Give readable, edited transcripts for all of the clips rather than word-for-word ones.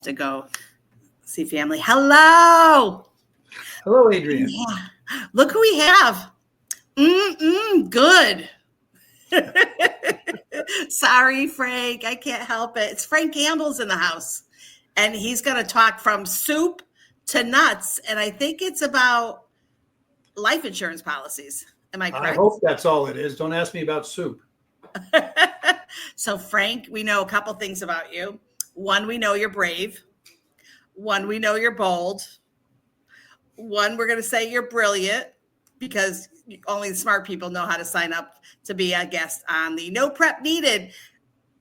to go see family. Hello. Hello, Adrian. Yeah. Look who we have. Good. Sorry, Frank. I can't help it. It's Frank Campbell's in the house. And he's going to talk from soup to nuts. And I think it's about life insurance policies. Am I correct? I hope that's all it is. Don't ask me about soup. So, Frank, we know a couple things about you. One, we know you're brave. One, we know you're bold. One, we're going to say you're brilliant because only the smart people know how to sign up to be a guest on the No Prep Needed.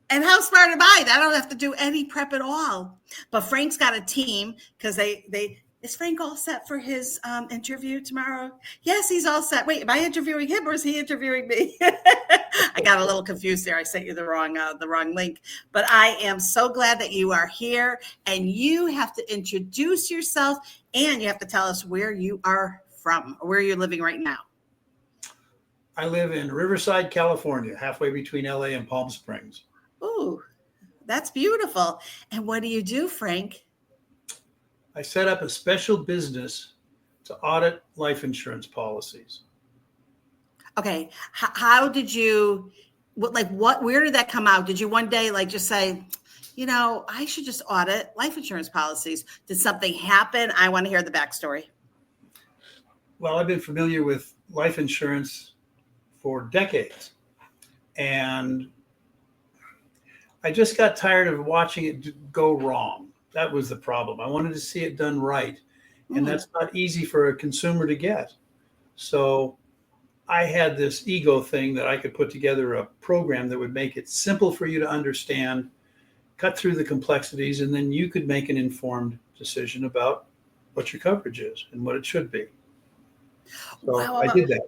And how smart am I? I don't have to do any prep at all. But Frank's got a team because is Frank all set for his interview tomorrow? Yes, he's all set. Wait, am I interviewing him or is he interviewing me? I got a little confused there. I sent you the wrong link. But I am so glad that you are here, and you have to introduce yourself, and you have to tell us where you are from or where you're living right now. I live in Riverside, California, halfway between LA and Palm Springs. Ooh, that's beautiful. And what do you do, Frank? I set up a special business to audit life insurance policies. Okay. How did you, where did that come out? Did you one day just say, I should just audit life insurance policies? Did something happen? I want to hear the backstory. Well, I've been familiar with life insurance for decades. And I just got tired of watching it go wrong. That was the problem. I wanted to see it done right. And that's not easy for a consumer to get. So I had this ego thing that I could put together a program that would make it simple for you to understand, cut through the complexities, and then you could make an informed decision about what your coverage is and what it should be. So wow. I did that.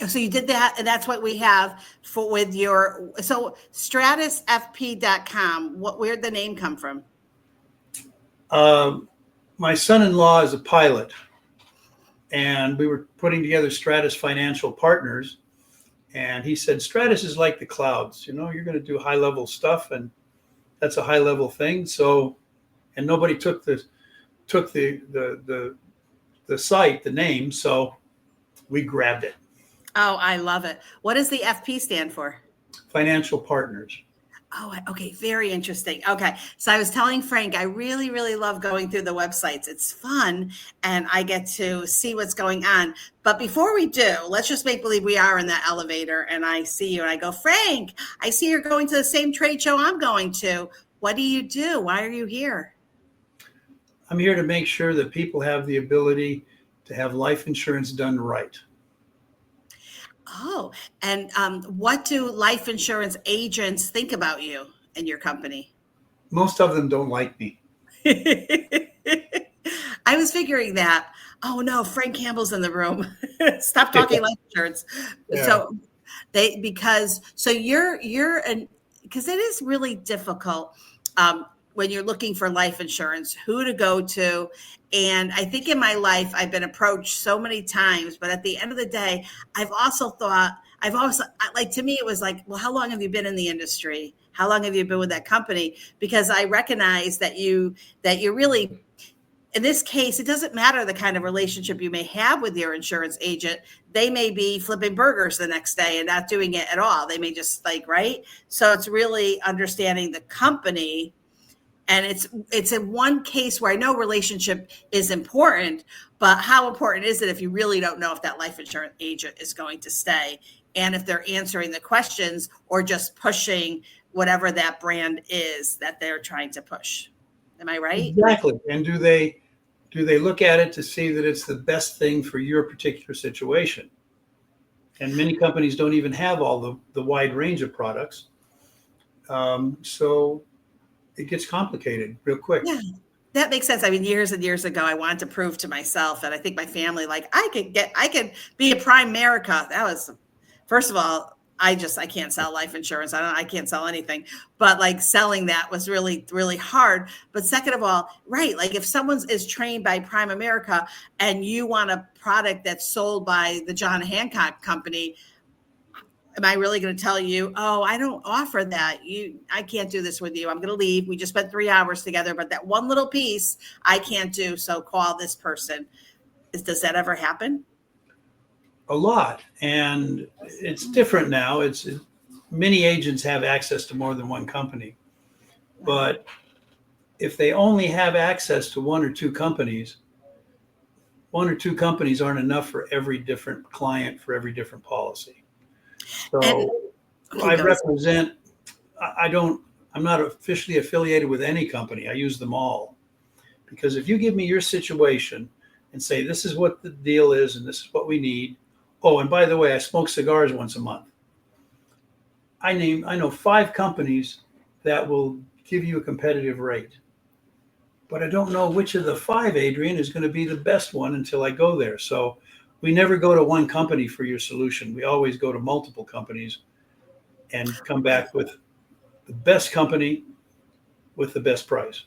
So you did that, and that's what we have so stratusfp.com. Where'd the name come from? My son-in-law is a pilot, and we were putting together Stratus Financial Partners, and he said, Stratus is like the clouds. You're going to do high-level stuff, and that's a high-level thing. So, and nobody took the site, the name, so we grabbed it. Oh, I love it. What does the FP stand for? Financial Partners. Oh, okay. Very interesting. Okay. So I was telling Frank, I really, really love going through the websites. It's fun and I get to see what's going on. But before we do, let's just make believe we are in that elevator and I see you and I go, Frank, I see you're going to the same trade show I'm going to. What do you do? Why are you here? I'm here to make sure that people have the ability to have life insurance done right. Oh, and what do life insurance agents think about you and your company? Most of them don't like me. I was figuring that. Oh no, Frank Campbell's in the room. Stop talking life insurance. Yeah. So because it is really difficult when you're looking for life insurance, who to go to. And I think in my life, I've been approached so many times, but at the end of the day, to me, it was like, well, how long have you been in the industry? How long have you been with that company? Because I recognize that you're really, in this case, it doesn't matter the kind of relationship you may have with your insurance agent. They may be flipping burgers the next day and not doing it at all. They may just right? So it's really understanding the company. And it's in one case where I know relationship is important, but how important is it if you really don't know if that life insurance agent is going to stay and if they're answering the questions or just pushing whatever that brand is that they're trying to push? Am I right? Exactly. And do they look at it to see that it's the best thing for your particular situation? And many companies don't even have all the wide range of products. So it gets complicated real quick. Yeah, that makes sense. I mean, years and years ago, I wanted to prove to myself, and I think my family, I could be a Primerica. That was, first of all, I can't sell life insurance. I can't sell anything, but selling that was really, really hard. But second of all, right. If someone is trained by Primerica and you want a product that's sold by the John Hancock company, am I really going to tell you, oh, I don't offer that. I can't do this with you. I'm going to leave. We just spent 3 hours together, but that one little piece I can't do. So call this person. Does that ever happen? A lot. And it's different now. Many agents have access to more than one company. But if they only have access to one or two companies aren't enough for every different client, for every different policy. So And okay, I represent, I'm not officially affiliated with any company. I use them all. Because if you give me your situation and say, this is what the deal is and this is what we need. Oh, and by the way, I smoke cigars once a month. I know 5 companies that will give you a competitive rate. But I don't know which of the 5, Adrian, is going to be the best one until I go there. So we never go to one company for your solution. We always go to multiple companies and come back with the best company with the best price.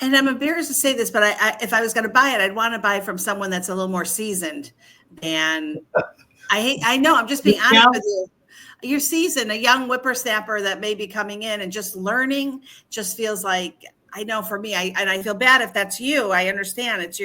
And I'm embarrassed to say this, but if I was going to buy it, I'd want to buy from someone that's a little more seasoned than I know. I'm just being honest with you. You're seasoned, a young whippersnapper that may be coming in and just learning just feels like, I know for me, I feel bad if that's you. I understand it's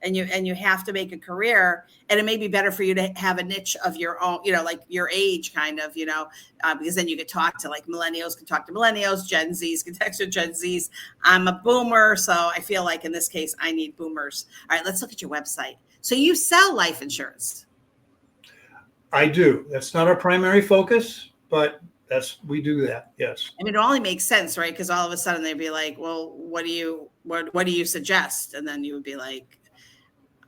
and you have to make a career, and it may be better for you to have a niche of your own, like your age kind of, because then you could talk to millennials can talk to millennials, Gen Zs can text to Gen Zs. I'm a boomer, so I feel like in this case, I need boomers. All right, let's look at your website. So you sell life insurance. I do. That's not our primary focus, but we do that. Yes. I mean, it only makes sense, right? Because all of a sudden they'd be like, well, what do you suggest? And then you would be like,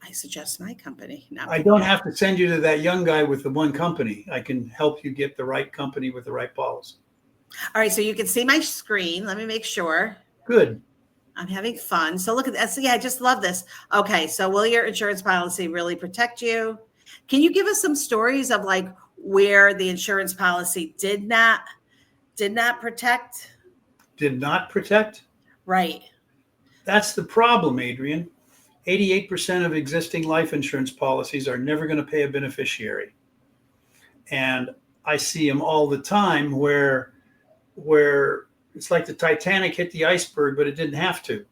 I suggest my company. I don't have to send you to that young guy with the one company. I can help you get the right company with the right policy. All right. So you can see my screen. Let me make sure. Good. I'm having fun. So look at that. So yeah, I just love this. Okay. So will your insurance policy really protect you? Can you give us some stories of where the insurance policy did not protect? Did not protect? Right. That's the problem, Adrian. 88% of existing life insurance policies are never going to pay a beneficiary. And I see them all the time where it's like the Titanic hit the iceberg, but it didn't have to.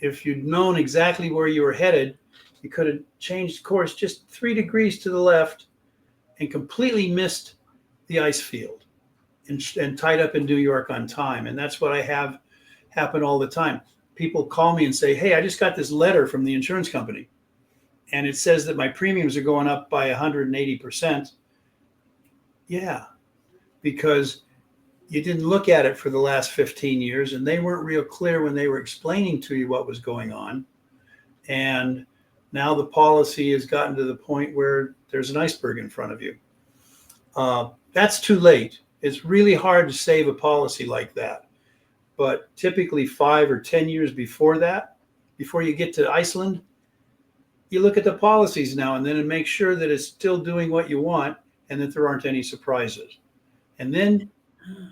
If you'd known exactly where you were headed, you could have changed course just 3 degrees to the left and completely missed the ice field and tied up in New York on time. And that's what I have happen all the time. People call me and say, hey, I just got this letter from the insurance company, and it says that my premiums are going up by 180%. Yeah, because you didn't look at it for the last 15 years, and they weren't real clear when they were explaining to you what was going on. And now the policy has gotten to the point where there's an iceberg in front of you. That's too late. It's really hard to save a policy like that. But typically 5 or 10 years before that, before you get to Iceland, you look at the policies now and then and make sure that it's still doing what you want and that there aren't any surprises. And then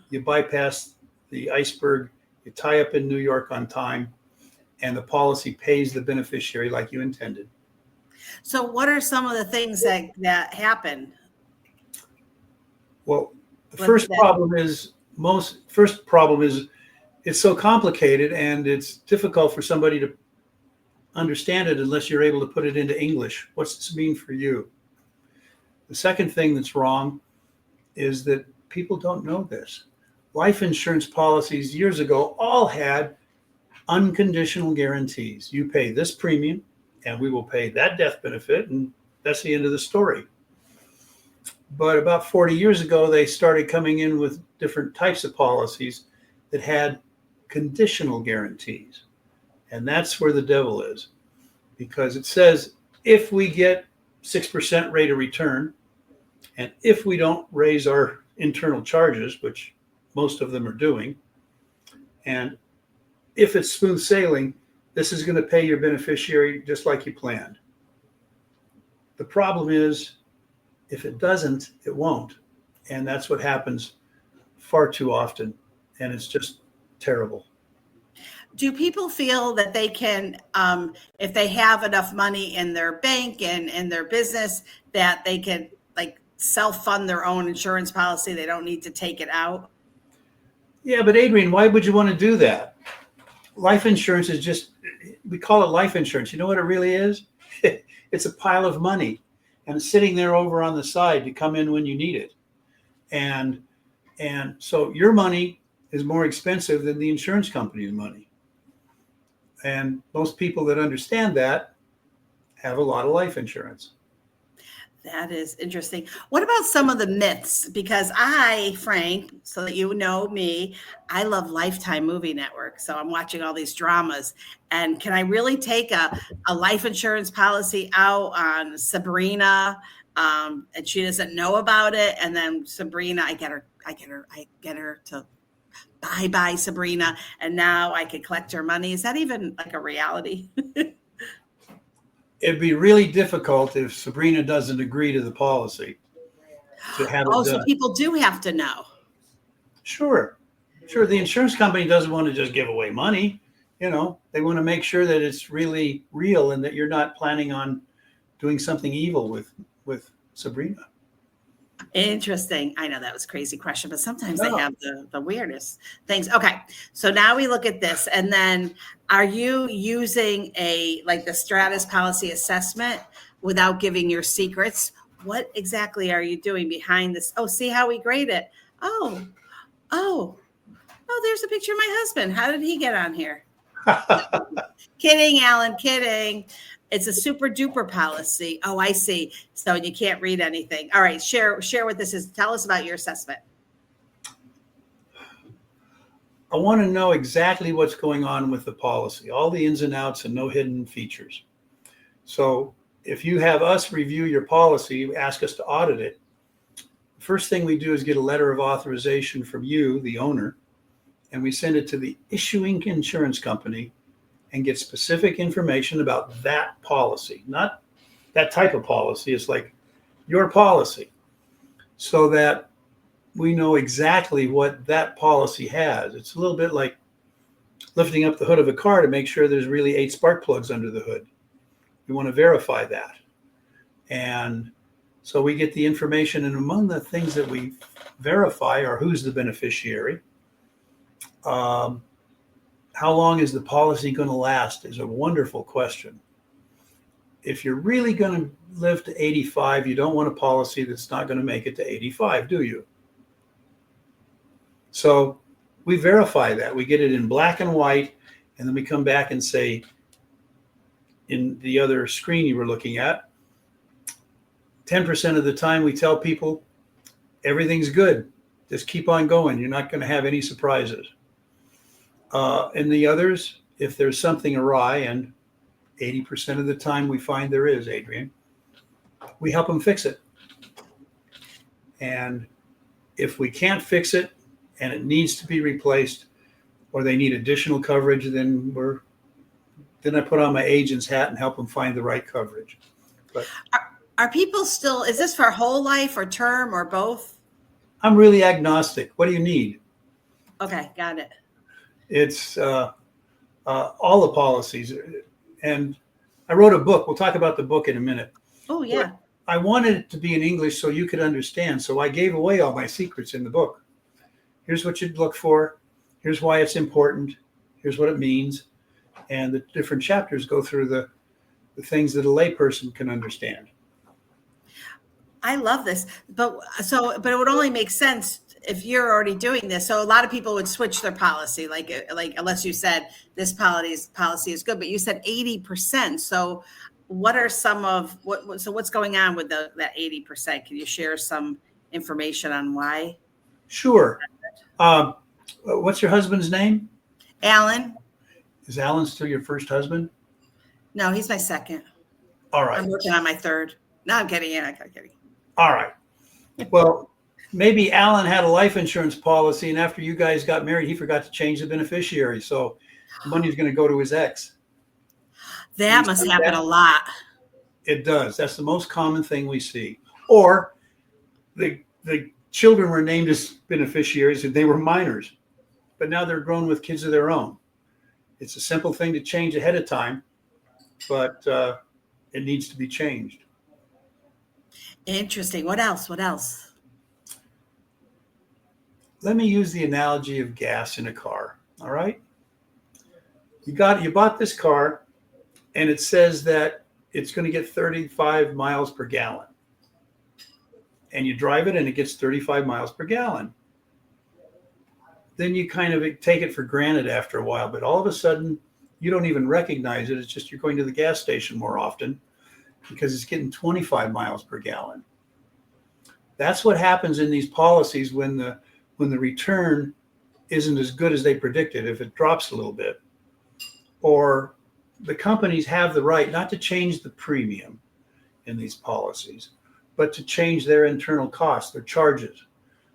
you bypass the iceberg, you tie up in New York on time, and the policy pays the beneficiary like you intended. So what are some of the things that happen? Well, the first problem is it's so complicated and it's difficult for somebody to understand it unless you're able to put it into English. What's this mean for you? The second thing that's wrong is that people don't know this. Life insurance policies years ago all had unconditional guarantees. You pay this premium and we will pay that death benefit, and that's the end of the story. But about 40 years ago, they started coming in with different types of policies that had conditional guarantees. And that's where the devil is, because it says if we get 6% rate of return, and if we don't raise our internal charges, which most of them are doing, and if it's smooth sailing, this is going to pay your beneficiary just like you planned. The problem is, if it doesn't, it won't. And that's what happens far too often. And it's just terrible. Do people feel that they can, if they have enough money in their bank and in their business, that they can self-fund their own insurance policy. They don't need to take it out. Yeah, but Adrian, why would you want to do that? Life insurance is just, we call it life insurance. You know what it really is? It's a pile of money and it's sitting there over on the side to come in when you need it. And so your money is more expensive than the insurance company's money. And most people that understand that have a lot of life insurance. That is interesting. What about some of the myths? Because I, Frank, so that you know me, I love Lifetime Movie Network. So I'm watching all these dramas. And can I really take a life insurance policy out on Sabrina? And she doesn't know about it. And then Sabrina, I get her to bye Sabrina. And now I can collect her money. Is that even like a reality? It'd be really difficult if Sabrina doesn't agree to the policy to have it done. So people do have to know. Sure. The insurance company doesn't want to just give away money. They want to make sure that it's really real and that you're not planning on doing something evil with Sabrina. Interesting. I know that was a crazy question, but sometimes they have the weirdest things. Okay. So now we look at this, and then are you using the Stratus policy assessment without giving your secrets? What exactly are you doing behind this? Oh, see how we grade it. Oh, there's a picture of my husband. How did he get on here? Kidding, Alan, kidding. It's a super duper policy. Oh, I see. So you can't read anything. All right. Share what this is. Tell us about your assessment. I want to know exactly what's going on with the policy, all the ins and outs and no hidden features. So if you have us review your policy, ask us to audit it, the first thing we do is get a letter of authorization from you, the owner, and we send it to the issuing insurance company and get specific information about that policy, not that type of policy. It's like your policy, so that we know exactly what that policy has. It's a little bit like lifting up the hood of a car to make sure there's really 8 spark plugs under the hood. We want to verify that. And so we get the information, and among the things that we verify are who's the beneficiary, how long is the policy going to last is a wonderful question. If you're really going to live to 85, you don't want a policy that's not going to make it to 85, do you? So we verify that. We get it in black and white, and then we come back and say, in the other screen you were looking at, 10% of the time we tell people everything's good. Just keep on going. You're not going to have any surprises. In the others, if there's something awry, and 80% of the time we find there is, Adrian, we help them fix it. And if we can't fix it and it needs to be replaced, or they need additional coverage, then I put on my agent's hat and help them find the right coverage. But are people still, is this for whole life or term or both? I'm really agnostic. What do you need? Okay, got it. It's all the policies. And I wrote a book. We'll talk about the book in a minute. Oh, yeah. But I wanted it to be in English so you could understand. So I gave away all my secrets in the book. Here's what you'd look for. Here's why it's important. Here's what it means. And the different chapters go through the things that a layperson can understand. I love this. But it would only make sense if you're already doing this. So a lot of people would switch their policy, like unless you said this policy is good, but you said 80%. So what are some of what's going on with that 80%? Can you share some information on why? Sure. What's your husband's name? Alan. Is Alan still your first husband? No, he's my second. All right. I'm working on my third. No, I'm kidding. Yeah, I'm kidding. All right. Well, maybe Alan had a life insurance policy, and after you guys got married, he forgot to change the beneficiary. So money's going to go to his ex. That must happen a lot. It does. That's the most common thing we see. Or the children were named as beneficiaries and they were minors, but now they're grown with kids of their own. It's a simple thing to change ahead of time, but it needs to be changed. Interesting. What else? What else? Let me use the analogy of gas in a car. All right. You bought this car and it says that it's going to get 35 miles per gallon. And you drive it and it gets 35 miles per gallon. Then you kind of take it for granted after a while, but all of a sudden you don't even recognize it. It's just you're going to the gas station more often because it's getting 25 miles per gallon. That's what happens in these policies when the return isn't as good as they predicted, if it drops a little bit. Or the companies have the right not to change the premium in these policies, but to change their internal costs, their charges.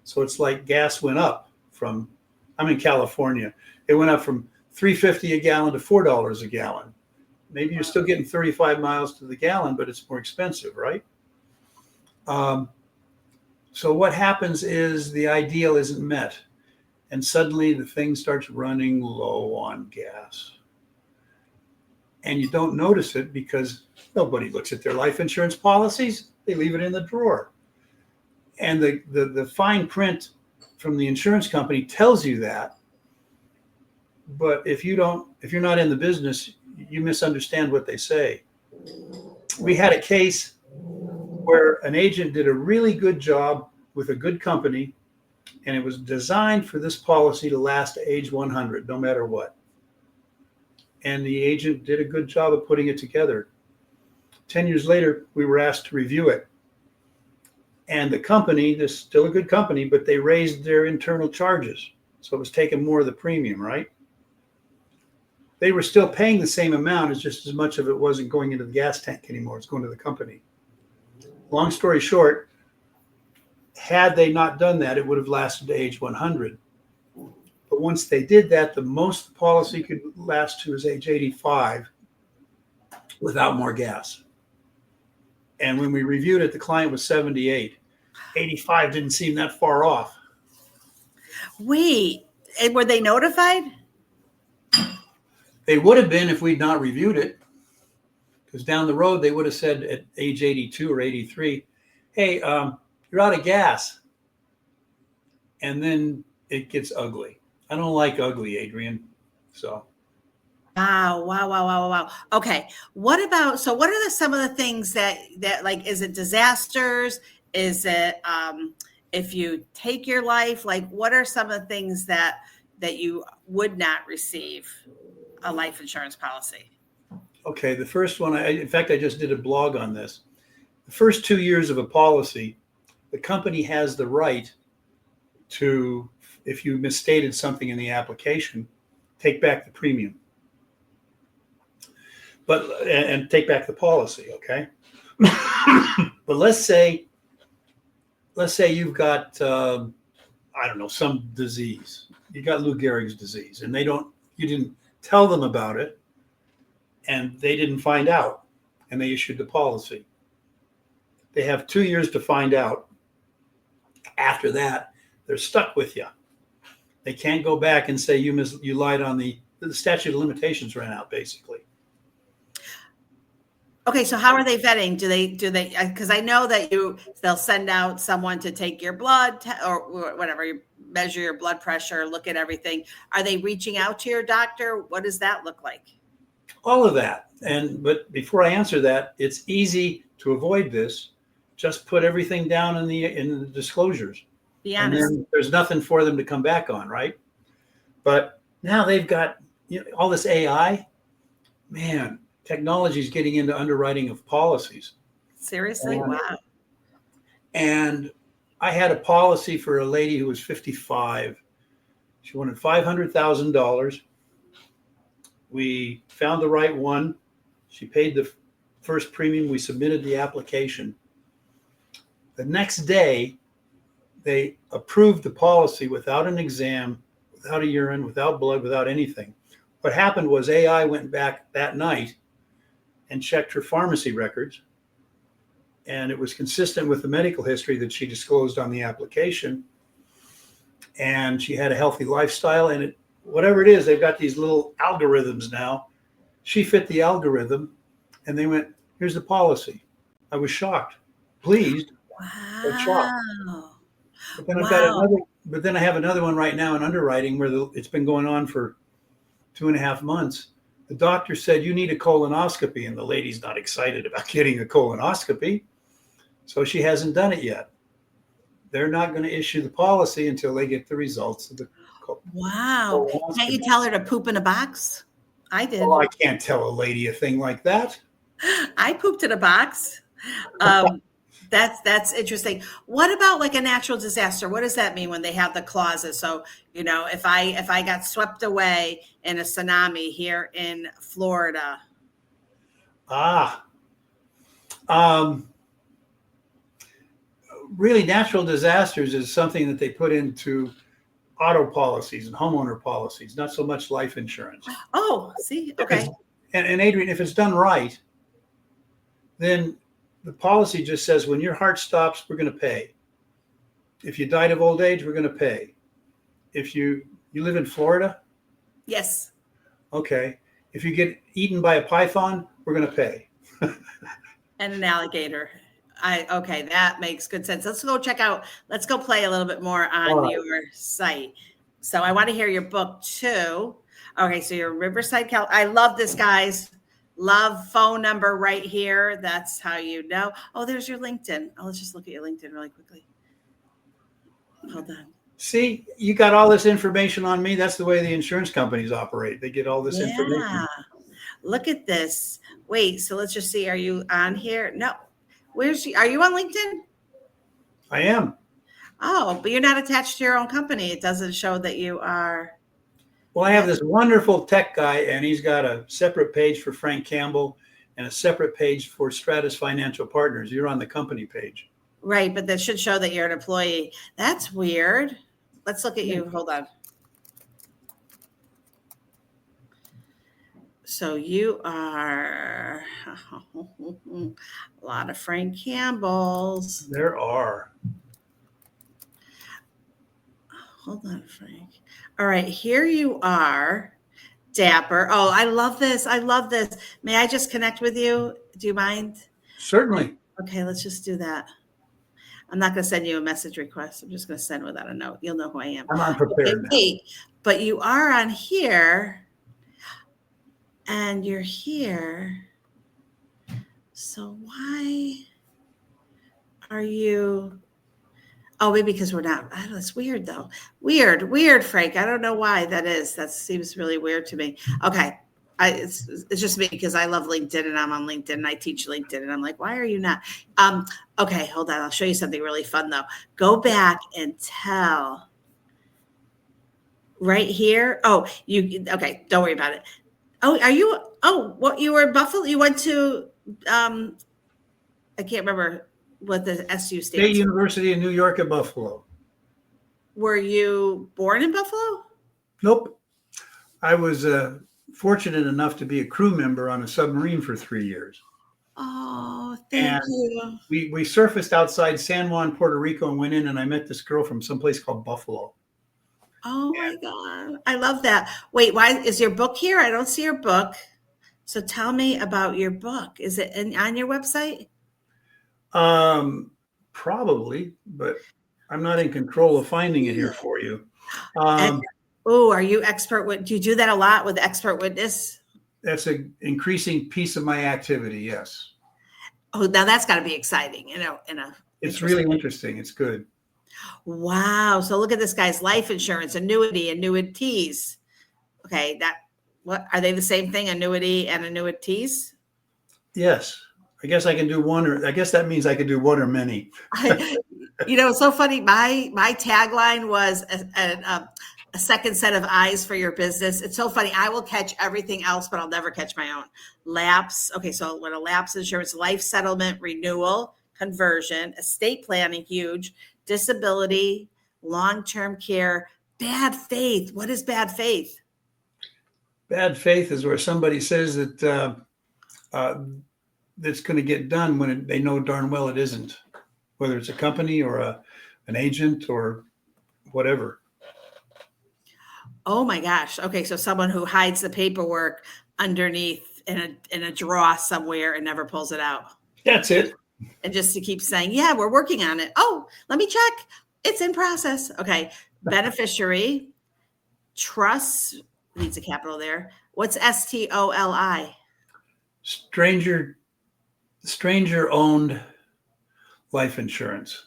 So it's like gas went up from, I'm in California, it went up from $3.50 a gallon to $4 a gallon. Maybe you're still getting 35 miles to the gallon, but it's more expensive, right? So what happens is the ideal isn't met, and suddenly the thing starts running low on gas. And you don't notice it because nobody looks at their life insurance policies. They leave it in the drawer. And the fine print from the insurance company tells you that. But if you're not in the business, you misunderstand what they say. We had a case where an agent did a really good job with a good company, and it was designed for this policy to last to age 100, no matter what. And the agent did a good job of putting it together. 10 years later, we were asked to review it. And the company, this is still a good company, but they raised their internal charges. So it was taking more of the premium, right? They were still paying the same amount, it's just as much of it wasn't going into the gas tank anymore. It's going to the company. Long story short, had they not done that, it would have lasted to age 100. But once they did that, the most the policy could last to is age 85 without more gas. And when we reviewed it, the client was 78. 85 didn't seem that far off. Wait, and were they notified? They would have been if we'd not reviewed it. Because down the road, they would have said at age 82 or 83, hey, you're out of gas. And then it gets ugly. I don't like ugly, Adrian. So. Wow. Okay. What are some of the things that like, is it disasters? Is it, if you take your life, like what are some of the things that you would not receive a life insurance policy? Okay. The first one, in fact, I just did a blog on this. The first 2 years of a policy, the company has the right to, if you misstated something in the application, take back the premium. And take back the policy, okay? But let's say you've got I don't know, some disease. You got Lou Gehrig's disease, and you didn't tell them about it, and they didn't find out, and they issued the policy. They have 2 years to find out. After that, they're stuck with you. They can't go back and say you lied on the statute of limitations ran out, basically. Okay, so how are they vetting? Do they? Because I know that they'll send out someone to take your blood or whatever, you measure your blood pressure, look at everything. Are they reaching out to your doctor? What does that look like? All of that. But before I answer that, it's easy to avoid this. Just put everything down in the disclosures. Be honest. And then there's nothing for them to come back on, right? But now they've got all this AI. Man, technology is getting into underwriting of policies. Seriously? Wow. And I had a policy for a lady who was 55. She wanted $500,000. We found the right one. She paid the first premium. We submitted the application. The next day, they approved the policy without an exam, without a urine, without blood, without anything. What happened was AI went back that night and checked her pharmacy records, and it was consistent with the medical history that she disclosed on the application. And she had a healthy lifestyle, and whatever it is, they've got these little algorithms now. She fit the algorithm, and they went, here's the policy. I was shocked, pleased, They're shocked. Wow. But then I've got Wow. another. But then I have another one right now in underwriting where it's been going on for 2.5 months. The doctor said you need a colonoscopy, and the lady's not excited about getting a colonoscopy, so she hasn't done it yet. They're not going to issue the policy until they get the results of the Wow. Can't you colonoscopy. tell her to poop in a box? I did. Well, I can't tell a lady a thing like that. I pooped in a box. That's interesting. What about like a natural disaster? What does that mean when they have the clauses? So, if I got swept away in a tsunami here in Florida. Um, really, natural disasters is something that they put into auto policies and homeowner policies, not so much life insurance. Oh, see, okay. And Adrian, if it's done right, then the policy just says when your heart stops, we're going to pay. If you died of old age, we're going to pay. If you live in Florida, Yes. okay. If you get eaten by a python, we're going to pay. And an alligator. Okay, that makes good sense. Let's go play a little bit more on your site. So I want to hear your book too. Okay, so you're Riverside, Cal. I love this, guys. Love phone number right here. That's how you know. Oh, there's your LinkedIn. Oh, let's just look at your LinkedIn really quickly. Hold on. See, you got all this information on me. That's the way the insurance companies operate. They get all this information. Look at this. Wait, so let's just see. Are you on here? No. Are you on LinkedIn? I am. Oh, but you're not attached to your own company. It doesn't show that you are. Well, I have this wonderful tech guy, and he's got a separate page for Frank Campbell and a separate page for Stratus Financial Partners. You're on the company page. Right, but that should show that you're an employee. That's weird. Let's look at you. Hold on. So you are a lot of Frank Campbells. There are. Hold on, Frank. All right, here you are, Dapper. Oh, I love this. I love this. May I just connect with you? Do you mind? Certainly. Okay, let's just do that. I'm not going to send you a message request. I'm just going to send without a note. You'll know who I am. I'm unprepared. Okay, but you are on here. And you're here. So why are you? Oh, maybe because we're not. I don't know, it's weird though. Weird, Frank. I don't know why that is. That seems really weird to me. Okay. It's just me because I love LinkedIn and I'm on LinkedIn and I teach LinkedIn and I'm like, why are you not? Okay, hold on. I'll show you something really fun though. Go back and tell right here. Oh, okay. Don't worry about it. Oh, are you? Oh, what, you were in Buffalo? You went to, I can't remember what the SU stands State University of New York at Buffalo. Were you born in Buffalo? Nope. I was fortunate enough to be a crew member on a submarine for 3 years. Oh, thank you. We surfaced outside San Juan, Puerto Rico, and went in, and I met this girl from someplace called Buffalo. Oh my God. I love that. Wait, why is your book here? I don't see your book. So tell me about your book. Is it on your website? Probably, but I'm not in control of finding it here for you. Are you expert? Do you do that a lot with expert witness? That's an increasing piece of my activity. Yes. Oh, now that's got to be exciting. It's really interesting. It's good. Wow. So look at this guy's life insurance, annuities. Okay. What are they the same thing? Annuity and annuities? Yes. I guess I can do one, I guess that means I could do one or many. It's so funny. My tagline was a second set of eyes for your business. It's so funny. I will catch everything else, but I'll never catch my own. Lapse. Okay. So when a lapse insurance, life settlement, renewal, conversion, estate planning, huge, disability, long-term care, bad faith. What is bad faith? Bad faith is where somebody says that that's going to get done when they know darn well it isn't, whether it's a company or an agent or whatever. Oh my gosh. Okay, so someone who hides the paperwork underneath in a drawer somewhere and never pulls it out. That's it. And just to keep saying, yeah, we're working on it. Oh, let me check. It's in process. Okay. Beneficiary, trust needs a capital there. What's STOLI? Stranger owned life insurance.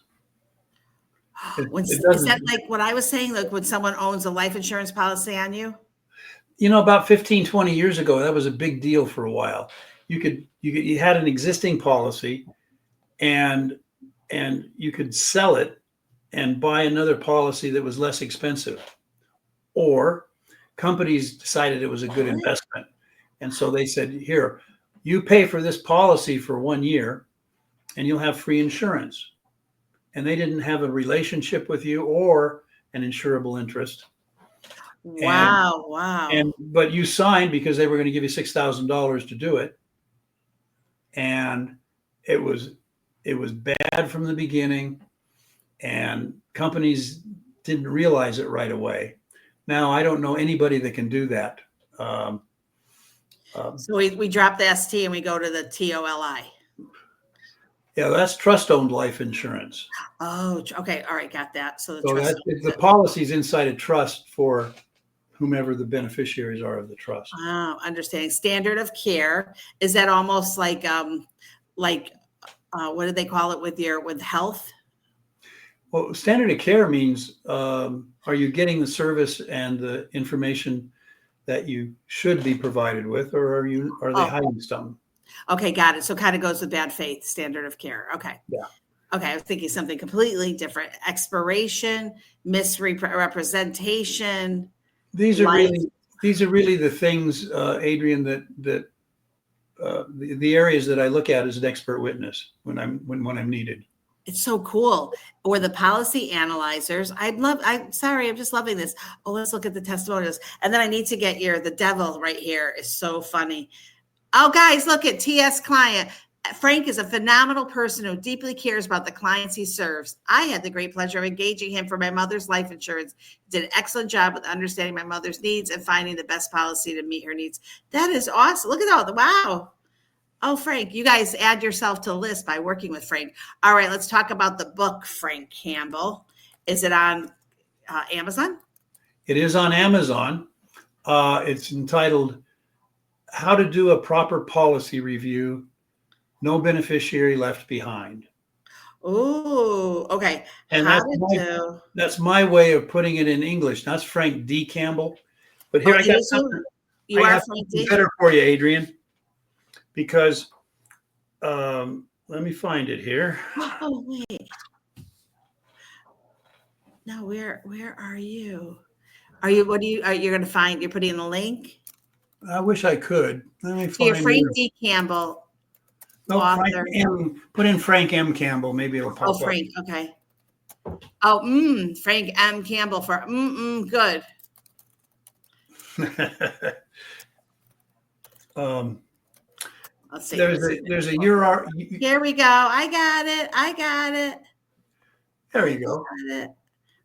Is that like what I was saying? Like when someone owns a life insurance policy on you? About 15, 20 years ago, that was a big deal for a while. You had an existing policy and you could sell it and buy another policy that was less expensive. Or companies decided it was a good investment. And so they said, here, you pay for this policy for 1 year and you'll have free insurance. And they didn't have a relationship with you or an insurable interest. Wow. But you signed because they were going to give you $6,000 to do it. And it was bad from the beginning, and companies didn't realize it right away. Now, I don't know anybody that can do that. So we drop the ST and we go to the TOLI. Yeah, that's trust-owned life insurance. Oh, okay. All right. Got that. So the policy's inside a trust for whomever the beneficiaries are of the trust. Oh, understanding. Standard of care. Is that almost like what do they call it with health? Well, standard of care means, are you getting the service and the information that you should be provided with, or are they hiding something? Okay, got it. So kind of goes with bad faith, standard of care. Okay. Yeah. Okay, I was thinking something completely different. Expiration, misrepresentation. These are really the things, Adrian, that the areas that I look at as an expert witness when I'm needed. It's so cool. Or the policy analyzers. I'm just loving this. Oh, let's look at the testimonials. And then I need to get the devil right here is so funny. Oh, guys, look at TS client. Frank is a phenomenal person who deeply cares about the clients he serves. I had the great pleasure of engaging him for my mother's life insurance. He did an excellent job with understanding my mother's needs and finding the best policy to meet her needs. That is awesome. Look at all the wow. Oh, Frank, you guys add yourself to the list by working with Frank. All right, let's talk about the book, Frank Campbell. Is it on Amazon? It is on Amazon. It's entitled How to Do a Proper Policy Review, No Beneficiary Left Behind. Oh, okay. And that's my way of putting it in English. That's Frank D. Campbell. But here I got something better for you, Adrian. Because let me find it here. Oh, wait. No, where are you? You're going to find, you're putting in the link? I wish I could. Let me find Frank D. Campbell. No, Frank M. Put in Frank M. Campbell. Maybe it'll pop up. Oh, Frank. Okay. Oh, Frank M. Campbell for good. Let's see. There's a URL. Here we go. I got it. There you go.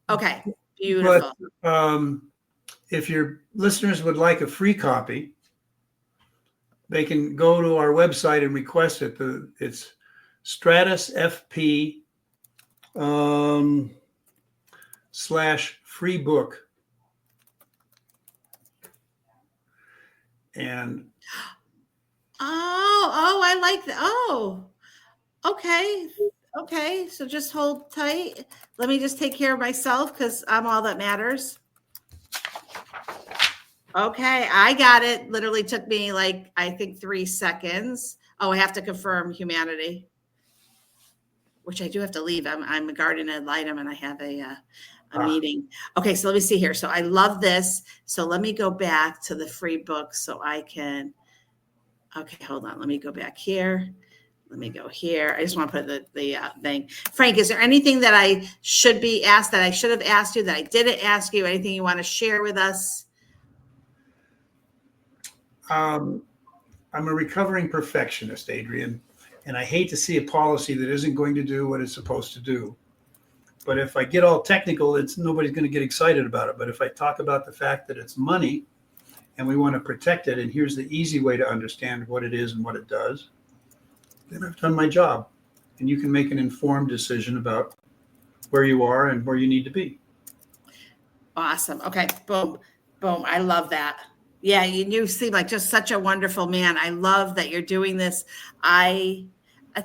Okay. Beautiful. But if your listeners would like a free copy, they can go to our website and request it. It's stratusfp /free book. And I like that. Oh, okay. So just hold tight. Let me just take care of myself because I'm all that matters. Okay, I got it. Literally took me I think 3 seconds. Oh, I have to confirm humanity, which I do have to leave. I'm a guardian ad litem and I have a meeting. Okay, so let me see here. So I love this. So let me go back to the free book so I can. Okay, hold on. Let me go back here. Let me go here. I just want to put the thing. Frank, is there anything that I should be asked that I should have asked you that I didn't ask you? Anything you want to share with us? I'm a recovering perfectionist, Adrian, and I hate to see a policy that isn't going to do what it's supposed to do. But if I get all technical, nobody's going to get excited about it. But if I talk about the fact that it's money and we want to protect it, and here's the easy way to understand what it is and what it does, then I've done my job. and you can make an informed decision about where you are and where you need to be. Awesome. Okay. Boom. Boom. I love that. Yeah. You seem like just such a wonderful man. I love that you're doing this. I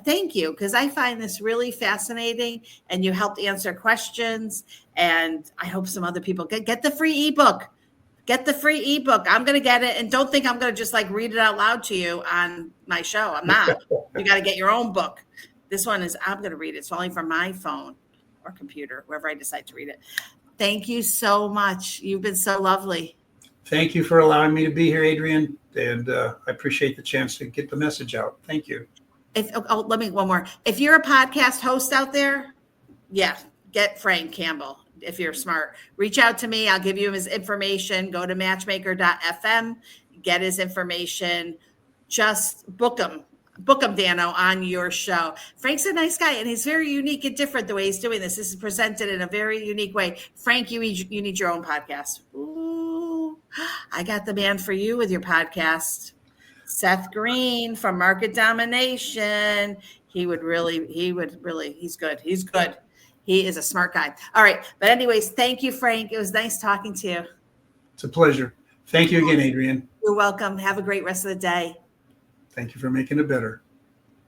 thank you, because I find this really fascinating, and you helped answer questions, and I hope some other people get the free ebook. Get the free ebook. I'm going to get it. And don't think I'm going to just like read it out loud to you on my show. I'm not. You got to get your own book. This one is, I'm going to read it. It's only from my phone or computer, wherever I decide to read it. Thank you so much. You've been so lovely. Thank you for allowing me to be here, Adrian. And I appreciate the chance to get the message out. Thank you. Let me one more. If you're a podcast host out there, yeah, get Frank Campbell. If you're smart, reach out to me. I'll give you his information. Go to matchmaker.fm, get his information. Just book him, Dano, on your show. Frank's a nice guy, and he's very unique and different the way he's doing this. This is presented in a very unique way. Frank, you need your own podcast. Ooh, I got the man for you with your podcast. Seth Green from Market Domination. He's good. He's good. He is a smart guy. All right. But anyways, thank you, Frank. It was nice talking to you. It's a pleasure. Thank you again, Adrian. You're welcome. Have a great rest of the day. Thank you for making it better.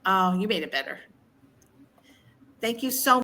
Oh, you made it better. Thank you so much.